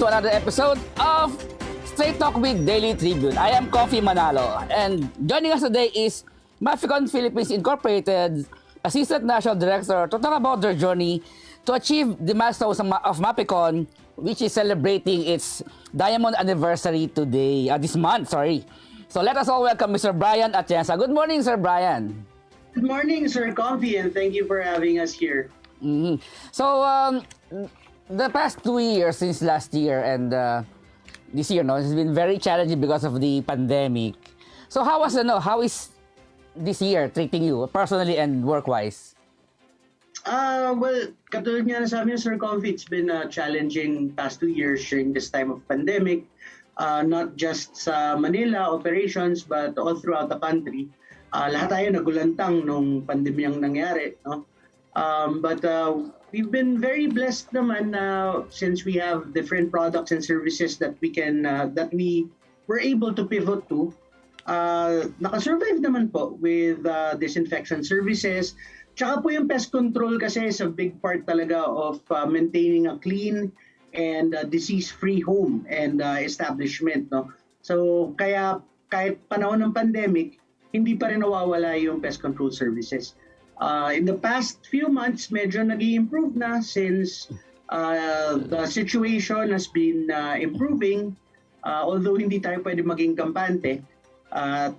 to another episode of Straight Talk with Daily Tribune. I am Komfie Manalo, and joining us today is MAPECON Philippines Incorporated Assistant National Director to talk about their journey to achieve the milestones of MAPECON, which is celebrating its diamond anniversary today, this month, sorry. So let us all welcome Mr. Bryan Atienza. Good morning, Sir Bryan. Good morning, Sir Komfie, and thank you for having us here. Mm-hmm. So, the past 2 years since last year and this year, has been very challenging because of the pandemic. So, how is this year treating you personally and work-wise? Well, katulad nga na sabi niyo, Sir Komfie, it's been a challenging past 2 years during this time of pandemic, not just sa Manila operations, but all throughout the country. Lahat tayo nagulantang nung pandemyang nangyari, no? But we've been very blessed naman since we have different products and services that we were able to pivot to. Nakasurvive naman po with disinfection services. Tsaka po yung pest control kasi is a big part talaga of maintaining a clean and disease-free home and establishment, no? So kaya kahit panahon ng pandemic, hindi pa rin nawawala yung pest control services. In the past few months, medyo nag-i-improve na since the situation has been improving. Although hindi tayo pwede maging kampante,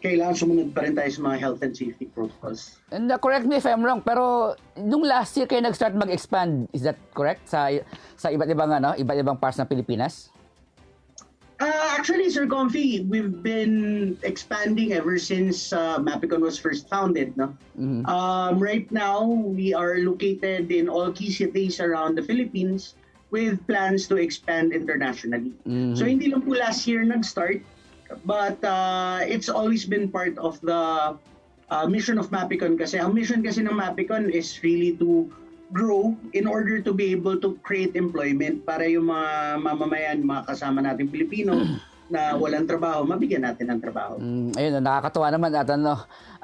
kailangan sumunod pa rin tayo sa mga health and safety protocols. And correct me if I'm wrong, pero nung last year kayo nag-start mag-expand, is that correct? Sa iba't ibang parts ng Pilipinas? Actually, Sir Komfie, we've been expanding ever since MAPECON was first founded. No? Mm-hmm. Right now, we are located in all key cities around the Philippines with plans to expand internationally. Mm-hmm. So hindi lang po last year nag-start, but it's always been part of the mission of MAPECON kasi ang mission kasi ng MAPECON is really to grow in order to be able to create employment para yung mga mamamayan, mga kasama nating Pilipino na walang trabaho, mabigyan natin ng trabaho. Ayun, nakakatuwa naman at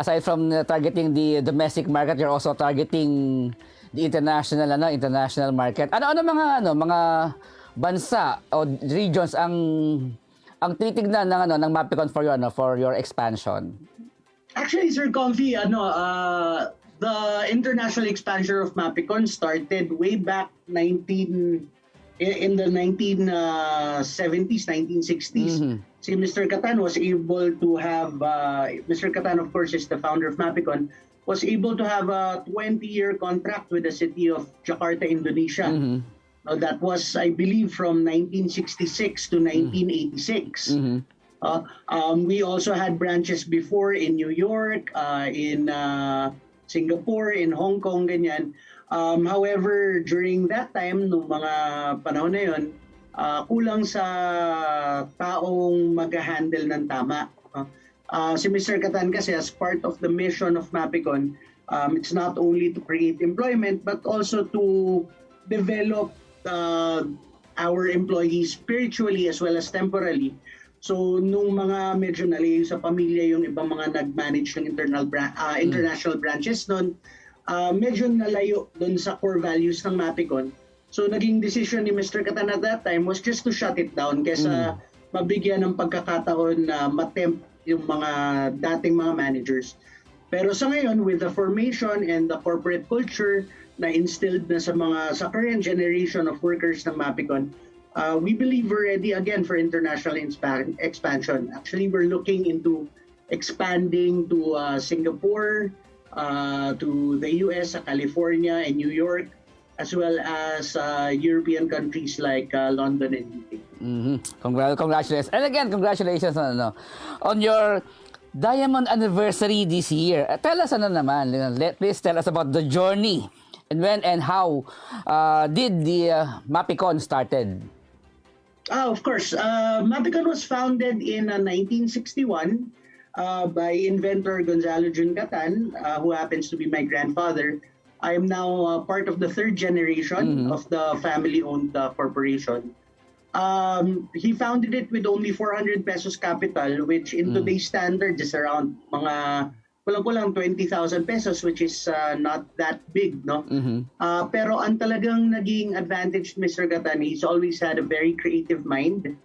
aside from targeting the domestic market, you're also targeting the international market. Ano mga bansa o regions ang titignan ng MAPECON for your expansion? Actually, Sir Komfie, the international expansion of MAPECON started way back in the 1970s, 1960s. Mm-hmm. Si Mr. Catan was able to have, Mr. Catan, of course, is the founder of MAPECON, was able to have a 20-year contract with the city of Jakarta, Indonesia. Mm-hmm. That was, I believe, from 1966 to 1986. Mm-hmm. We also had branches before in New York, in Singapore, in Hong Kong, ganyan. However, during that time, nung mga panahon na yun, kulang sa taong mag-handle ng tama. Si Mr. Catan kasi as part of the mission of MAPECON, it's not only to create employment but also to develop our employees spiritually as well as temporally. So, nung mga medyo nalayo sa pamilya yung ibang mga nag-manage ng international branches nun, medyo nalayo dun sa core values ng MAPECON. So, naging decision ni Mr. Catan at that time was just to shut it down kesa mabigyan ng pagkakataon na matempt yung mga dating mga managers. Pero sa ngayon, with the formation and the corporate culture na instilled na sa current generation of workers ng MAPECON, we believe we're ready again for international expansion. Actually, we're looking into expanding to Singapore, to the US, California, and New York, as well as European countries like London and UK. Mm-hmm. Congratulations. And again, congratulations on your diamond anniversary this year. Tell us please tell us about the journey and when and how did the MAPECON started? Of course. MAPECON was founded in 1961 by inventor Gonzalo Jun Catan, who happens to be my grandfather. I am now part of the third generation of the family-owned corporation. He founded it with only 400 pesos capital, which in today's standard is around mga kulang-kulang 20,000 pesos, which is not that big, no? Pero ang talagang naging advantage ni Mr. Gatan, he's always had a very creative mind.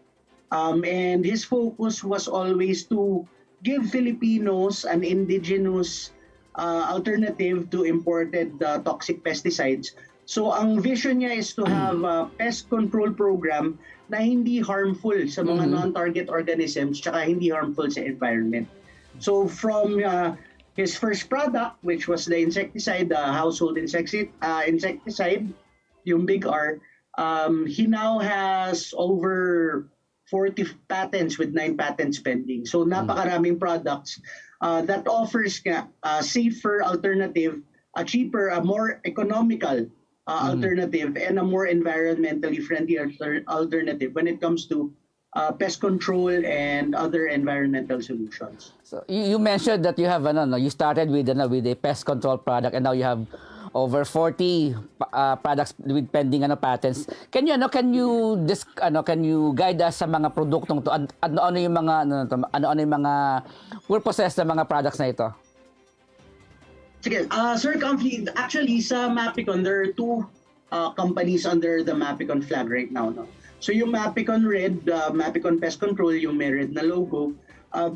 And his focus was always to give Filipinos an indigenous alternative to imported toxic pesticides. So ang vision niya is to have a pest control program na hindi harmful sa mga non-target organisms tsaka hindi harmful sa environment. So from his first product, which was the insecticide, the household insecticide, yung Big R, he now has over 40 patents with 9 patents pending. So napakaraming products that offers a safer alternative, a cheaper, a more economical alternative, and a more environmentally friendly alternative when it comes to pest control and other environmental solutions. So you mentioned that you have you started with a pest control product and now you have over 40 products with pending patents. Can you guide us sa mga produktong to? Ano yung mga purposes ng mga products na ito? Sige, Sir Komfie, actually sa MAPECON, there are 2 companies under the MAPECON flag right now. No? So yung MAPECON Red, MAPECON Pest Control, yung may red na logo,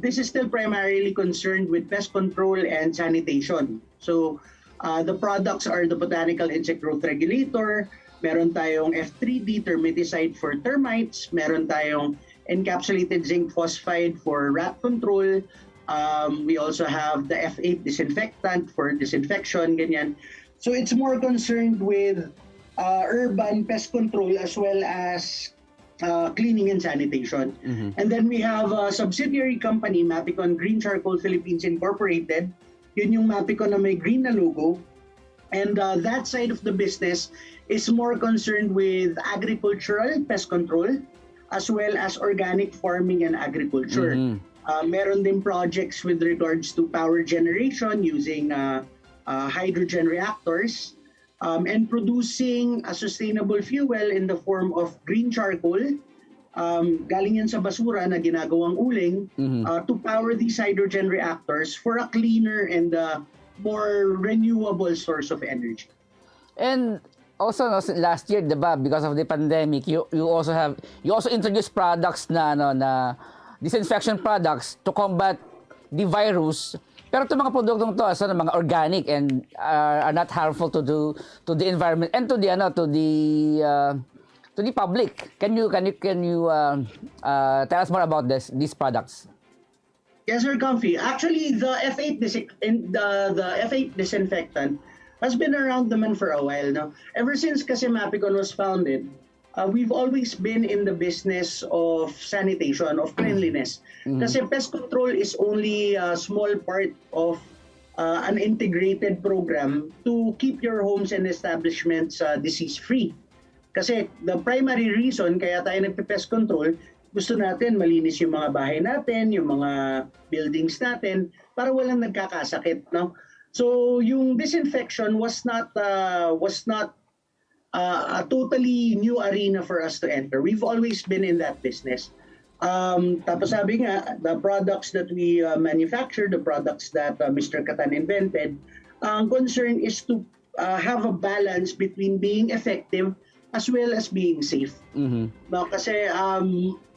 this is still primarily concerned with pest control and sanitation. So the products are the Botanical Insect Growth Regulator, meron tayong F3D termiticide for termites, meron tayong encapsulated zinc phosphide for rat control. We also have the F8 disinfectant for disinfection, ganyan. So it's more concerned with urban pest control as well as cleaning and sanitation. And then we have a subsidiary company, MAPECON Green Charcoal Philippines Incorporated. Yun yung MAPECON na may green na logo. And that side of the business is more concerned with agricultural pest control as well as organic farming and agriculture. Meron din projects with regards to power generation using hydrogen reactors and producing a sustainable fuel in the form of green charcoal. Galing yan sa basura na ginagawang uling to power these hydrogen reactors for a cleaner and more renewable source of energy. And also last year, diba, because of the pandemic, you also introduced products na disinfection products to combat the virus. Pero itong mga produktong to, mga organic and are not harmful to the environment and to the public. Can you tell us more about these products? Yes, Sir Komfie. Actually, the F8 disinfectant has been around naman for a while now. Ever since kasi MAPECON was founded, we've always been in the business of sanitation, of cleanliness. Kasi pest control is only a small part of an integrated program to keep your homes and establishments disease-free. Kasi the primary reason kaya tayo nagpe-pest control, gusto natin malinis yung mga bahay natin, yung mga buildings natin, para walang nagkakasakit. No? So yung disinfection was not a totally new arena for us to enter. We've always been in that business. Tapos sabi nga, the products that we manufacture, the products that Mr. Catan invented, ang concern is to have a balance between being effective as well as being safe. No, kasi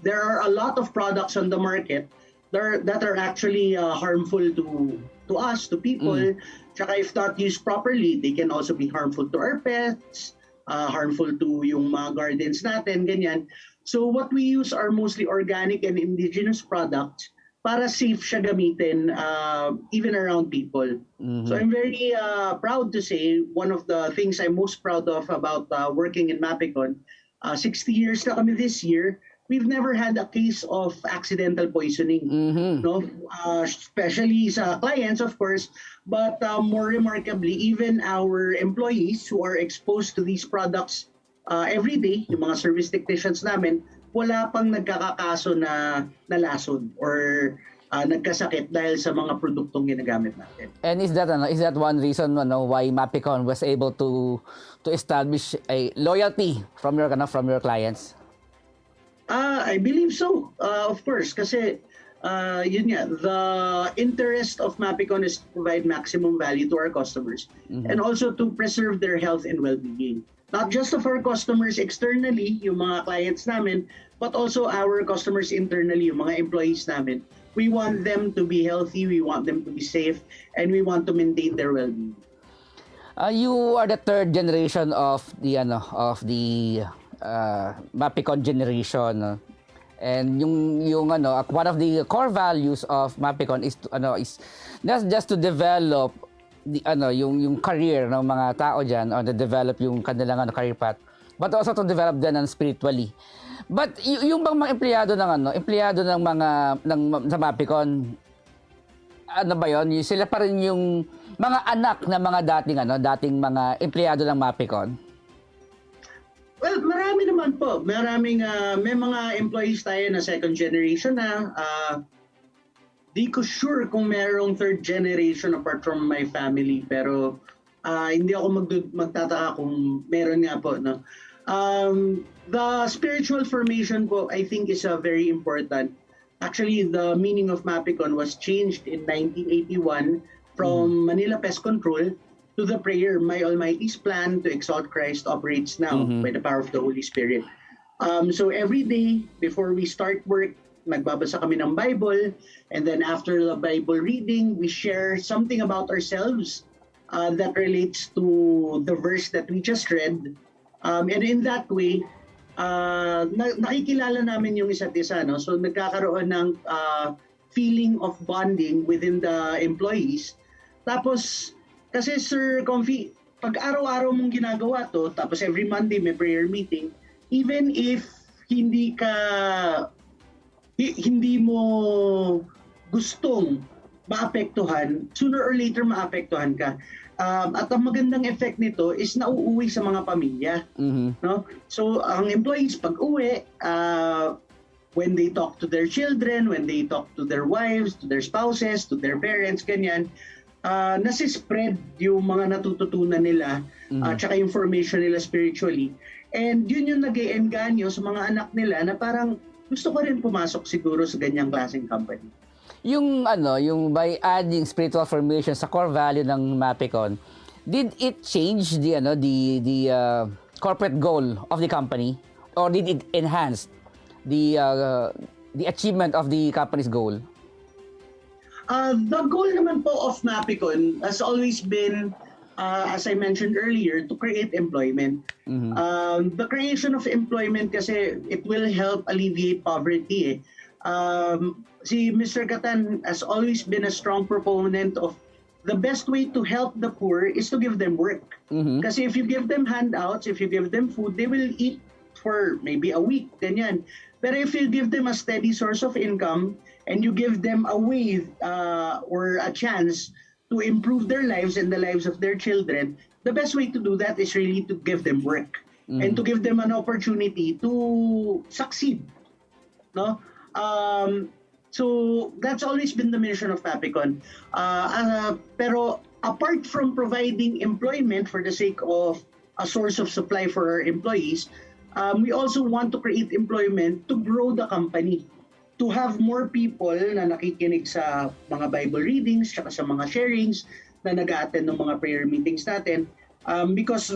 there are a lot of products on the market that are actually harmful to us, to people. Tsaka if not used properly, they can also be harmful to our pets, harmful to yung mga gardens natin, ganyan. So what we use are mostly organic and indigenous products para safe siya gamitin even around people. So I'm very proud to say one of the things I'm most proud of about working in MAPECON, 60 years na kami this year, we've never had a case of accidental poisoning. No? Especially sa clients, of course, but more remarkably, even our employees who are exposed to these products every day, yung mga service technicians namin, wala pang nagkakakaso na lason or nagkasakit dahil sa mga produktong ginagamit natin. And is that one reason why MAPECON was able to establish a loyalty from your clients? I believe so. Of course, kasi yun nga, the interest of MAPECON is to provide maximum value to our customers and also to preserve their health and well-being. Not just of our customers externally, yung mga clients namin, but also our customers internally, yung mga employees namin. We want them to be healthy, we want them to be safe, and we want to maintain their well-being. You are the third generation of the MAPECON generation. And yung one of the core values of MAPECON is not just to develop yung career ng mga tao diyan, or to develop yung kanilang career path, but also to develop them spiritually. But yung bang mga empleyado ng mga sa MAPECON, ano ba yon? Sila pa rin yung mga anak ng mga dating mga empleyado ng MAPECON? Well, marami naman po. May mga employees tayo na second generation na. Di ko sure kung merong third generation apart from my family. Pero hindi ako magtataka kung meron nga po. No? The spiritual formation po, I think, is very important. Actually, the meaning of MAPECON was changed in 1981 from Manila Pest Control to the prayer, "My Almighty's plan to exalt Christ operates now by the power of the Holy Spirit." So every day before we start work, nagbabasa kami ng Bible, and then after the Bible reading, we share something about ourselves that relates to the verse that we just read. And in that way, nakikilala namin yung isa't isa. No? So nagkakaroon ng feeling of bonding within the employees. Tapos, kasi Sir Komfie, pag araw-araw mong ginagawa to, tapos every Monday may prayer meeting, even if hindi mo gustong maapektuhan, sooner or later maapektuhan ka. At ang magandang effect nito is nauuwi sa mga pamilya. No? So, ang employees pag-uwi, when they talk to their children, when they talk to their wives, to their spouses, to their parents, ganyan, nasi-spread yung mga natututunan nila at saka information nila spiritually. And yun yung nag-e-engganyo sa mga anak nila na parang gusto ko rin pumasok siguro sa ganyang klaseng company. Yung by adding spiritual formation sa core value ng MAPECON, did it change the corporate goal of the company, or did it enhance the achievement of the company's goal? The goal naman po of MAPECON has always been, as I mentioned earlier, to create employment. The creation of employment kasi it will help alleviate poverty. Si Mr. Catan has always been a strong proponent of the best way to help the poor is to give them work. Kasi if you give them handouts, if you give them food, they will eat for maybe a week, ganyan. But if you give them a steady source of income and you give them a way or a chance to improve their lives and the lives of their children, the best way to do that is really to give them work and to give them an opportunity to succeed. No? So that's always been the mission of MAPECON. Pero apart from providing employment for the sake of a source of supply for our employees, we also want to create employment to grow the company, to have more people na nakikinig sa mga Bible readings, tsaka sa mga sharings, na nag-attend ng mga prayer meetings natin. Because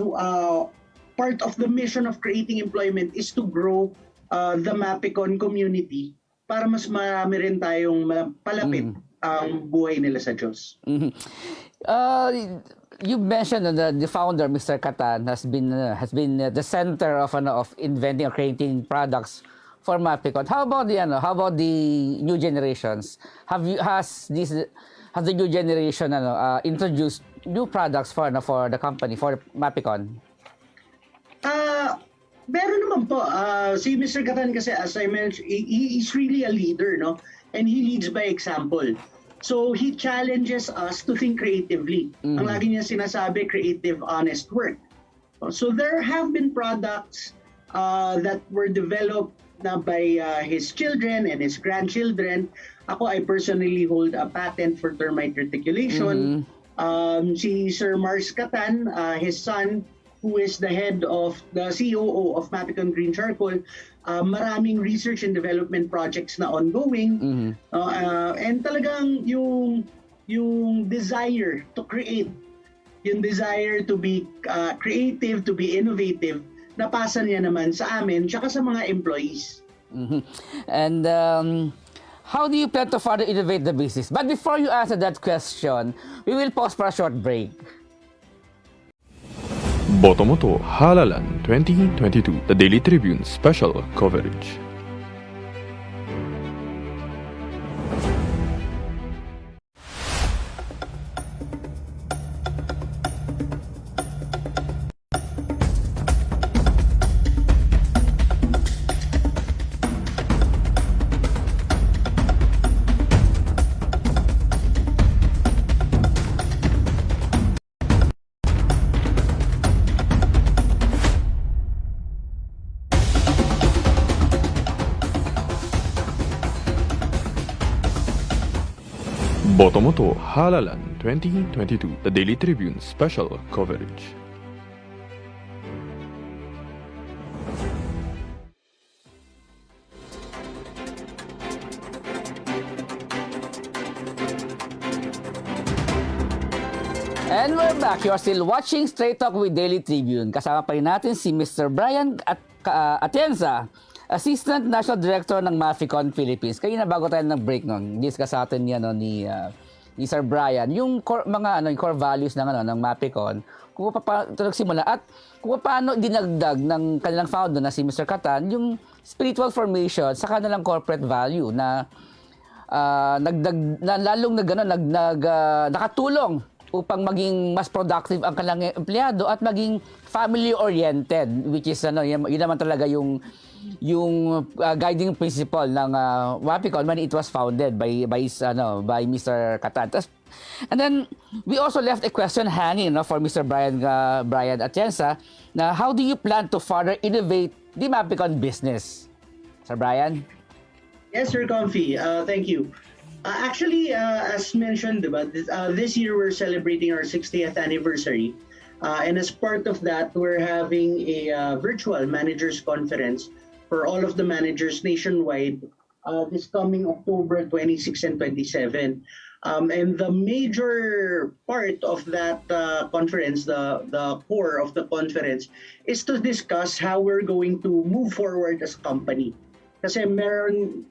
part of the mission of creating employment is to grow the MAPECON community para mas marami rin tayong palapit ang buhay nila sa Diyos. You mentioned that the founder, Mr. Catan, has been the center of inventing or creating products for MAPECON. How about the new generations? Has the new generation introduced new products for the company, for MAPECON? Meron naman po. Si Mr. Catan kasi, as I mentioned, he is really a leader, no? And he leads by example. So he challenges us to think creatively. Ang lagi niya sinasabi, creative, honest work. So there have been products that were developed na by his children and his grandchildren. Ako, I personally hold a patent for termite reticulation. Si Sir Mars Catan, his son, who is the COO of MAPECON Green Charcoal, maraming research and development projects na ongoing. And talagang yung desire to create, yung desire to be creative, to be innovative, napasa niya naman sa amin tsaka sa mga employees. And how do you plan to further innovate the business? But before you answer that question, we will pause for a short break. Botomoto Halalan 2022, the Daily Tribune special coverage. Botomoto Halalan 2022, the Daily Tribune special coverage. And we're back. You are still watching Straight Talk with Daily Tribune. Kasama pa rin natin si Mr. Bryan Atienza, Assistant National Director ng MAPECON Philippines. Kanina bago tayo nag-break discuss natin ni Sir Bryan yung core values ng MAPECON, kung paano ito nagsimula at kung paano dinagdag ng kanilang founder na si Mr. Catan yung spiritual formation sa kanilang corporate value na nakatulong upang maging mas productive ang kanilang empleyado at maging family-oriented, which is yun naman talaga yung guiding principle ng MAPECON when it was founded by Mr. Catan. And then we also left a question hanging for Mr. Bryan Atienza na how do you plan to further innovate the MAPECON business? Sir Bryan? Yes, Sir Komfie. Thank you. Actually, as mentioned, this year we're celebrating our 60th anniversary. And as part of that, we're having a virtual managers conference for all of the managers nationwide this coming October 26 and 27. And the major part of that conference, the core of the conference, is to discuss how we're going to move forward as a company. Kasi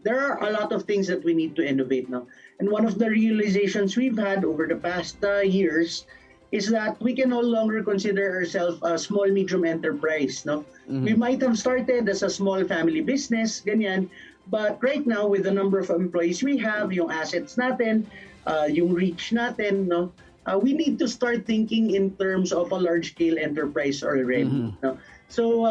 there are a lot of things that we need to innovate now. And one of the realizations we've had over the past years is that we can no longer consider ourselves a small, medium enterprise. No? We might have started as a small family business, ganyan, but right now with the number of employees we have, yung assets natin, yung reach natin, we need to start thinking in terms of a large-scale enterprise already. No? So,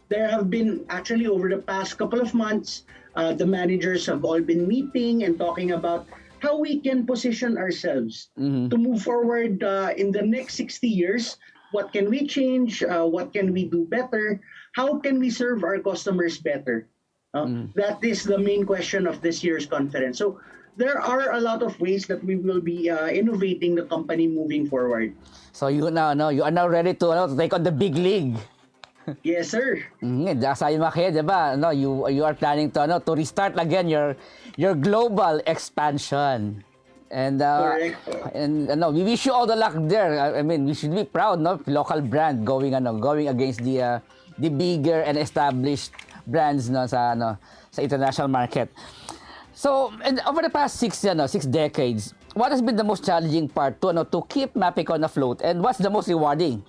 there have been, actually over the past couple of months, the managers have all been meeting and talking about how we can position ourselves to move forward in the next 60 years. What can we change? What can we do better? How can we serve our customers better? That is the main question of this year's conference. So there are a lot of ways that we will be innovating the company moving forward. So you are now ready to take on the big league. Yes, sir. Sabi mo kaya, diba? You are planning to restart again your global expansion. And Correct. And we wish you all the luck there. I mean, we should be proud, local brand going against the bigger and established brands sa international market. So, and over the past 6 decades, what has been the most challenging part to keep MAPECON afloat, and what's the most rewarding?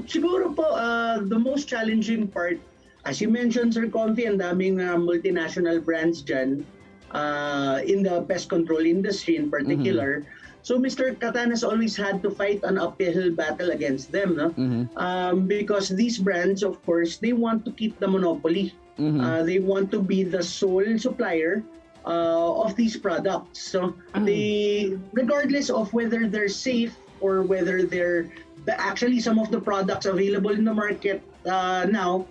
Siguro po, the most challenging part, as you mentioned, Sir Komfie, ang daming multinational brands dyan in the pest control industry in particular. So Mr. Catan has always had to fight an uphill battle against them, because these brands, of course, they want to keep the monopoly. They want to be the sole supplier of these products. So they, regardless of whether they're safe or whether they're actually some of the products available in the market now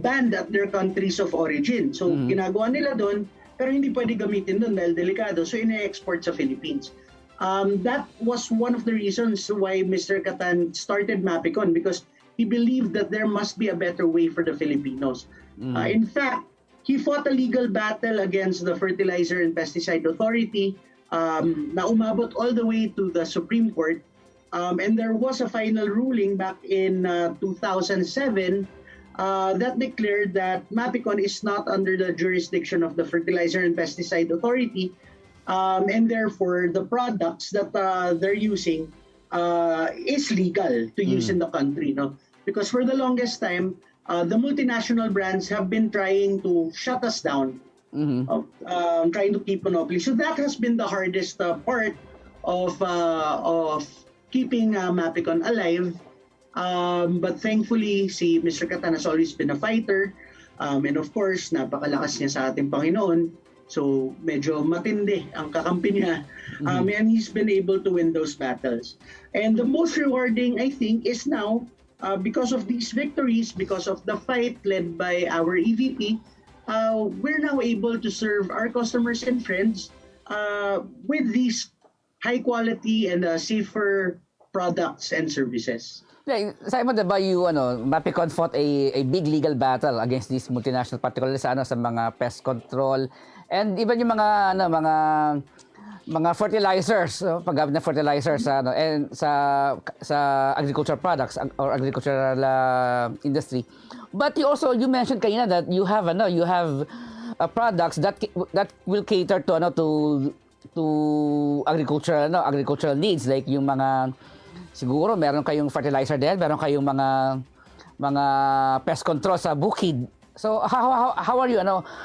banned at their countries of origin. So ginagawa nila doon pero hindi pwede gamitin doon dahil delikado. So ina-export sa Philippines. That was one of the reasons why Mr. Catan started MAPECON, because he believed that there must be a better way for the Filipinos. In fact, he fought a legal battle against the Fertilizer and Pesticide Authority na umabot all the way to the Supreme Court. And there was a final ruling back in 2007 that declared that MAPECON is not under the jurisdiction of the Fertilizer and Pesticide Authority, and therefore the products that they're using is legal to use in the country. No? Because for the longest time, the multinational brands have been trying to shut us down, trying to keep monopoly. So that has been the hardest part of keeping MAPECON alive. But thankfully, si Mr. Catan has always been a fighter. And of course, napakalakas niya sa ating Panginoon. So medyo matindi ang kakampi niya. And he's been able to win those battles. And the most rewarding, I think, is now, because of these victories, because of the fight led by our EVP, we're now able to serve our customers and friends with these high quality and safer products and services. Yeah, Simon, diba MAPECON fought a big legal battle against these multinational, particularly sa mga pest control and even yung mga fertilizers, paggamit ng fertilizers and sa agricultural products or agricultural industry. But you mentioned kanina that you have products that will cater to agricultural needs, like yung mga siguro meron kayong fertilizer din, meron kayong mga pest control sa bukid. So how are you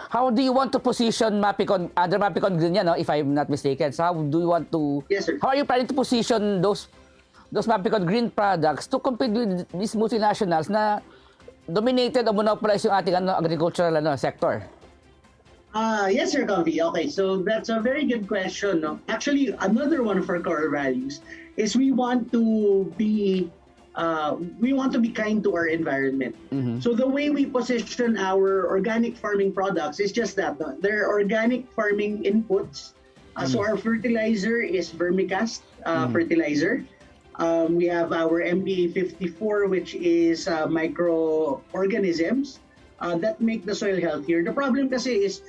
how do you want to position MAPECON under MAPECON Green if I'm not mistaken? So how do you want to Yes, sir. How are you planning to position those MAPECON Green products to compete with these multinationals na dominated o monopolize yung ating agricultural sector? Yes, Sir Komfie. Okay, so that's a very good question. No? Actually, another one of our core values is we want to be kind to our environment. So the way we position our organic farming products is just that. No? They're organic farming inputs. So our fertilizer is vermicast fertilizer. We have our MBA 54, which is microorganisms that make the soil healthier. The problem kasi is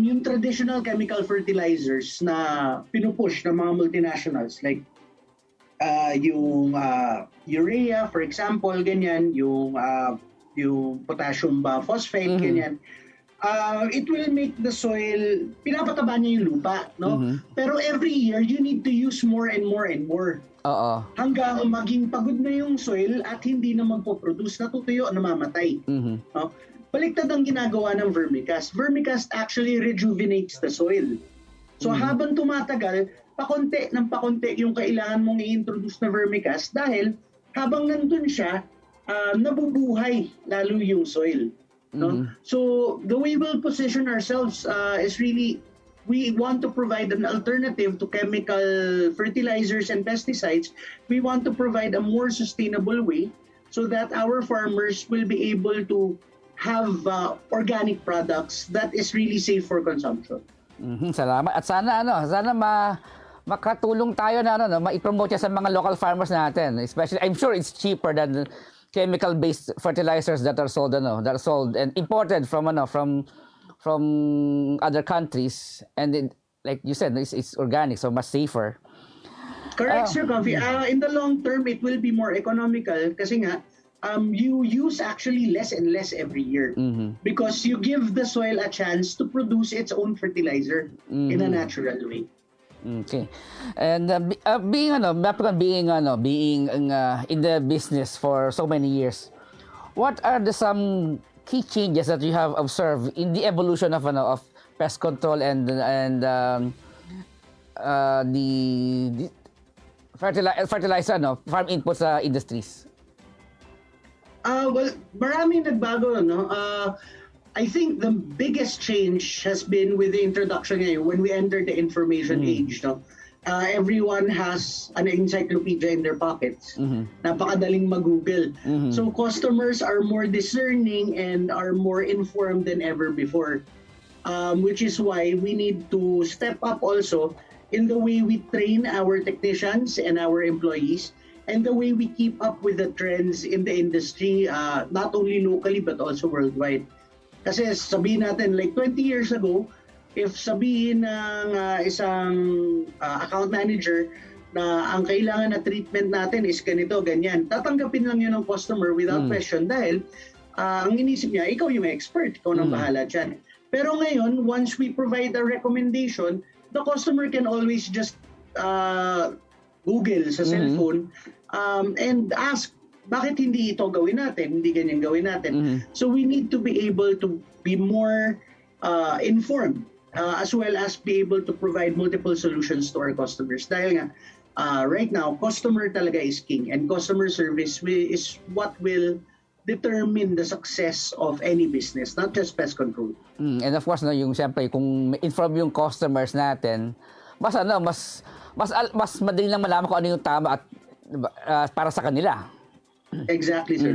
yung traditional chemical fertilizers na pinupush ng mga multinationals, like yung urea, for example, ganyan, yung potassium phosphate, ganyan. It will make the soil, pinapataba niya yung lupa, no? Pero every year, you need to use more and more and more. Hanggang maging pagod na yung soil at hindi na magpo-produce, natutuyo, namamatay. No? Baliktad ang ginagawa ng vermicast. Vermicast actually rejuvenates the soil. So habang tumatagal, pakonti yung kailangan mong i-introduce na vermicast dahil habang nandun siya, nabubuhay lalo yung soil. No? So the way we'll position ourselves is really, we want to provide an alternative to chemical fertilizers and pesticides. We want to provide a more sustainable way so that our farmers will be able to have organic products that is really safe for consumption. Salamat. At sana makatulong tayo na ma-promote sa mga local farmers natin. Especially, I'm sure it's cheaper than chemical-based fertilizers that are sold and imported from other countries. And like you said, it's organic, so much safer. Correct, Sir Komfie. In the long term, it will be more economical kasi nga, you use actually less and less every year because you give the soil a chance to produce its own fertilizer in a natural way. Okay. And being in the business for so many years, what are some key changes that you have observed in the evolution of pest control and the fertilizer farm inputs industries? Well, maraming nagbago, no? I think the biggest change has been with the introduction ngayon when we entered the information age, no? Everyone has an encyclopedia in their pockets. Napakadaling mag-Google. So customers are more discerning and are more informed than ever before. Which is why we need to step up also in the way we train our technicians and our employees, and the way we keep up with the trends in the industry, not only locally but also worldwide. Kasi sabihin natin, like 20 years ago, if sabihin ng isang account manager na ang kailangan na treatment natin is ganito, ganyan, tatanggapin lang yun ng customer without question dahil ang inisip niya, ikaw yung expert, ikaw nang bahala dyan. Pero ngayon, once we provide a recommendation, the customer can always just Google sa cellphone and ask, bakit hindi ito gawin natin, hindi ganyan gawin natin. So we need to be able to be more informed as well as be able to provide multiple solutions to our customers. Dahil nga, right now, customer talaga is king, and customer service is what will determine the success of any business, not just pest control. And of course, no, yung siyempre, kung inform yung customers natin, mas madali lang malaman kung ano yung tama at para sa kanila. Exactly, sir.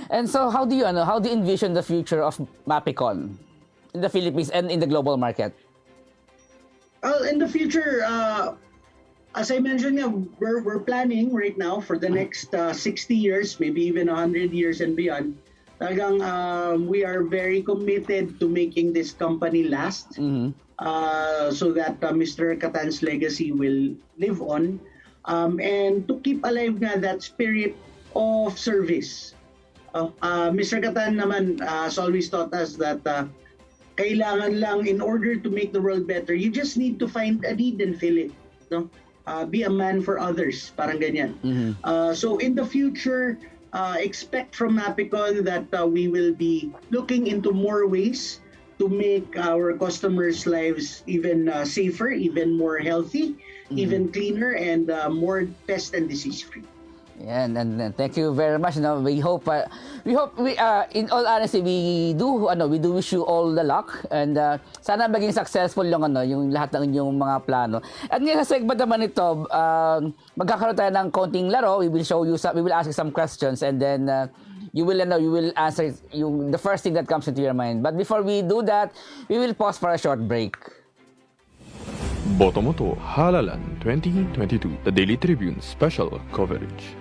And so, how do you envision the future of MAPECON in the Philippines and in the global market? In the future, as I mentioned, we're planning right now for the next 60 years, maybe even 100 years and beyond. Talagang we are very committed to making this company last, so that Mr. Catan's legacy will live on, and to keep alive nga that spirit of service. Mr. Catan naman has always taught us that kailangan lang, in order to make the world better, you just need to find a need and fill it. No? Be a man for others, parang ganyan. So in the future, expect from MAPECON that we will be looking into more ways to make our customers' lives even safer, even more healthy, even cleaner, and more pest and disease-free. Yeah, and thank you very much. No, we hope in all honesty we do wish you all the luck, and sana maging successful yung lahat ng inyong mga plano. At ngayon sa segment naman ito, magkakaroon tayo ng konting laro. We will ask you some questions, and then you will answer the first thing that comes into your mind. But before we do that, we will pause for a short break. Botomoto Halalan 2022, the Daily Tribune special coverage.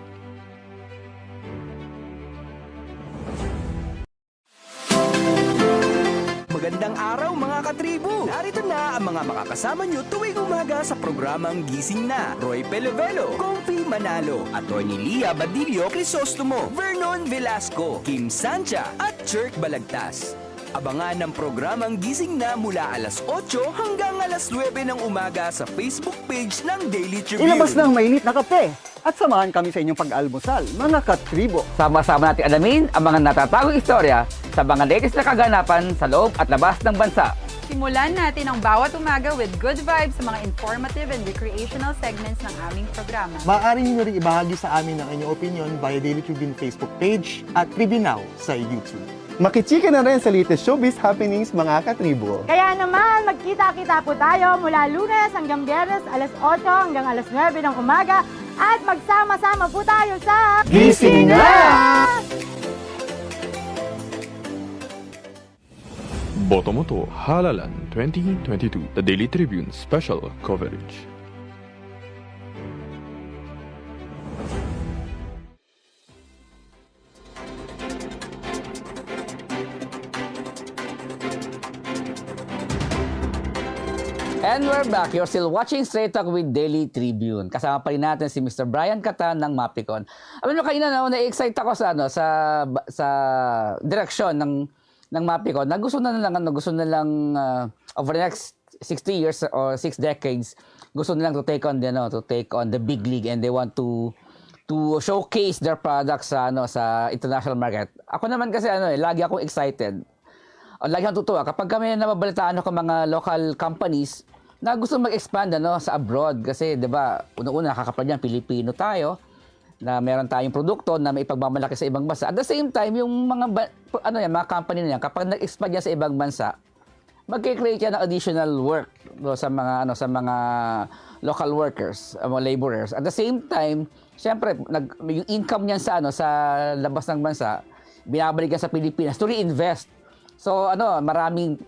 Magandang araw mga katribu! Narito na ang mga makakasama nyo tuwing umaga sa programang Gising Na. Roy Pelevelo, Komfie Manalo, Atty. Lia Badillo Crisostomo, Vernon Velasco, Kim Sancha at Chirk Balagtas. Abangan ang programang Gising Na mula alas 8 hanggang alas 9 ng umaga sa Facebook page ng Daily Tribune. Ilabas na ang mainit na kape at samahan kami sa inyong pag-almusal, mga katribo. Sama-sama natin alamin ang mga natatagong istorya sa mga latest na kaganapan sa loob at labas ng bansa. Simulan natin ang bawat umaga with good vibes sa mga informative and recreational segments ng aming programa. Maaari niyo rin ibahagi sa amin ang inyong opinion via Daily Tribune Facebook page at Tribune Now sa YouTube. Makichika na rin sa latest showbiz happenings, mga katribo. Kaya naman, magkita-kita po tayo mula Lunes hanggang Biyernes, alas 8 hanggang alas 9 ng umaga at magsama-sama po tayo sa Gising Na! Botomoto Halalan 2022, the Daily Tribune special coverage. And we're back. You're still watching Straight Talk with Daily Tribune. Kasama pa rin natin si Mr. Bryan Atienza ng MAPECON. Alam mo, kanina na-excite ako sa direksyon ng MAPECON. Gusto na lang over the next 60 years or 6 decades, gusto nilang to take on the big league, and they want to showcase their products sa international market. Ako naman kasi lagi akong excited. Lagi akong tutuwa kapag kami nababalitaan ako mga local companies na gusto mag-expand sa abroad, kasi 'di ba, una-una nakakapal yan, Pilipino tayo, na meron tayong produkto na may ipagmamalaki sa ibang bansa. At the same time, yung mga company na yan, kapag nag-expand yan sa ibang bansa, magke-create yan ng additional work sa mga local workers, mga laborers. At the same time, syempre, yung income niyan sa labas ng bansa, binabalik yan sa Pilipinas to reinvest. So maraming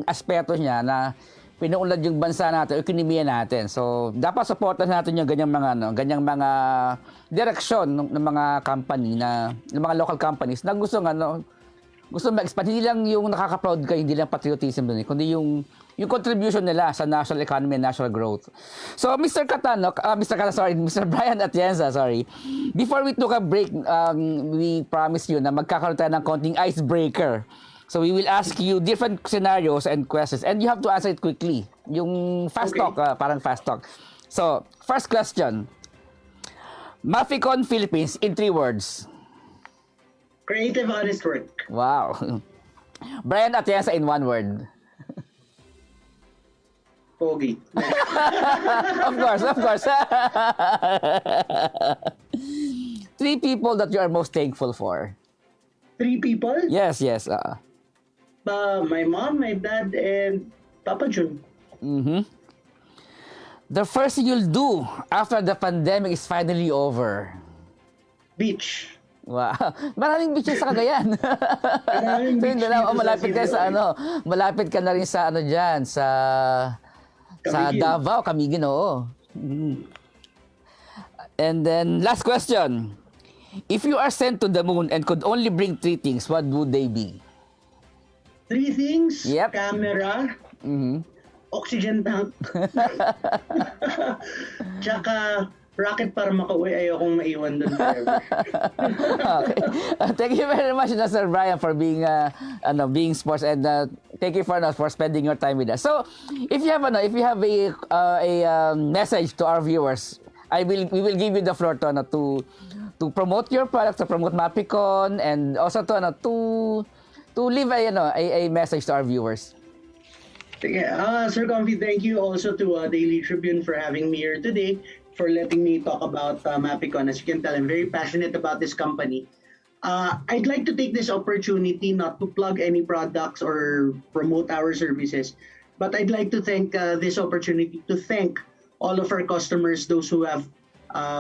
aspeto niya na pinuunlad yung bansa natin, ekonomiya natin. So, dapat supportan natin yung ganyang mga direksyon ng mga company ng mga local companies na gusto ma-expand. Hindi lang yung nakaka-proud ka, hindi lang patriotism dun, kundi yung contribution nila sa national economy and national growth. So, Mr. Bryan Atienza, before we took a break, we promised you na magkakaroon tayo ng konting icebreaker. So, we will ask you different scenarios and questions, and you have to answer it quickly. Yung fast talk, parang fast talk. So, first question. MAPECON Philippines in 3 words. Creative, honest work. Wow. Bryan Atienza in 1 word. Pogi. Of course. 3 people that you are most thankful for. 3 people? Yes. My mom, my dad, and Papa Jun. The first thing you'll do after the pandemic is finally over. Beach. Wow. Maraming beaches sa Cagayan. Maraming So, beach yun na lang. dito sa Malapit ka sa Cebu. malapit ka na rin sa dyan, sa Camiguin. Davao, Camiguin, oo. And then, last question. If you are sent to the moon and could only bring 3 things, what would they be? 3 things? Yep. Camera, oxygen tank, tsaka rocket para makauwi. Ayokong maiwan doon forever. Okay. Thank you very much, Sir Bryan, for being sports, and thank you for spending your time with us. So, if you have a message to our viewers, we will give you the floor to promote your products, to promote MAPECON, and also to leave a message to our viewers. Sir Komfie, thank you also to Daily Tribune for having me here today, for letting me talk about MAPECON. As you can tell, I'm very passionate about this company. I'd like to take this opportunity not to plug any products or promote our services, but I'd like to take this opportunity to thank all of our customers, those who have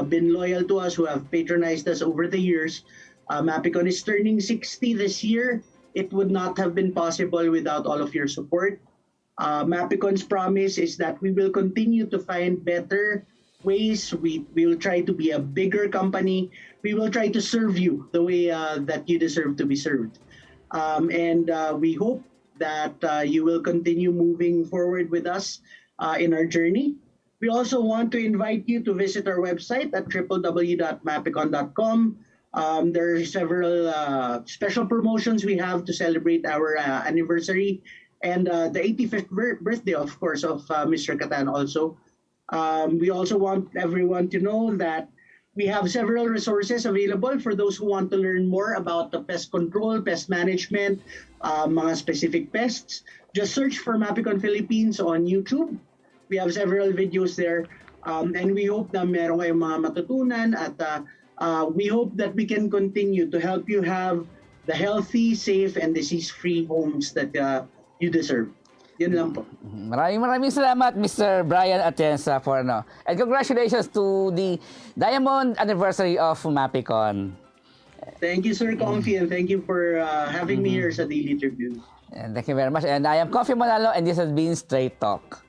been loyal to us, who have patronized us over the years. MAPECON is turning 60 this year. It would not have been possible without all of your support. MAPECON's promise is that we will continue to find better ways. We will try to be a bigger company. We will try to serve you the way that you deserve to be served. And we hope that you will continue moving forward with us in our journey. We also want to invite you to visit our website at www.mapecon.com. There are several special promotions we have to celebrate our anniversary and the 85th birthday, of course, of Mr. Catan also. We also want everyone to know that we have several resources available for those who want to learn more about the pest control, pest management, mga specific pests. Just search for MAPECON Philippines on YouTube. We have several videos there, and we hope na meron kayong mga matutunan, at we hope that we can continue to help you have the healthy, safe, and disease-free homes that you deserve. Yun lang po. Maraming salamat, Mr. Bryan Atienza, and congratulations to the Diamond Anniversary of MAPECON. Thank you, Sir Komfie, and thank you for having me here sa Daily Tribune. And thank you very much. And I am Komfie Manalo, and this has been Straight Talk.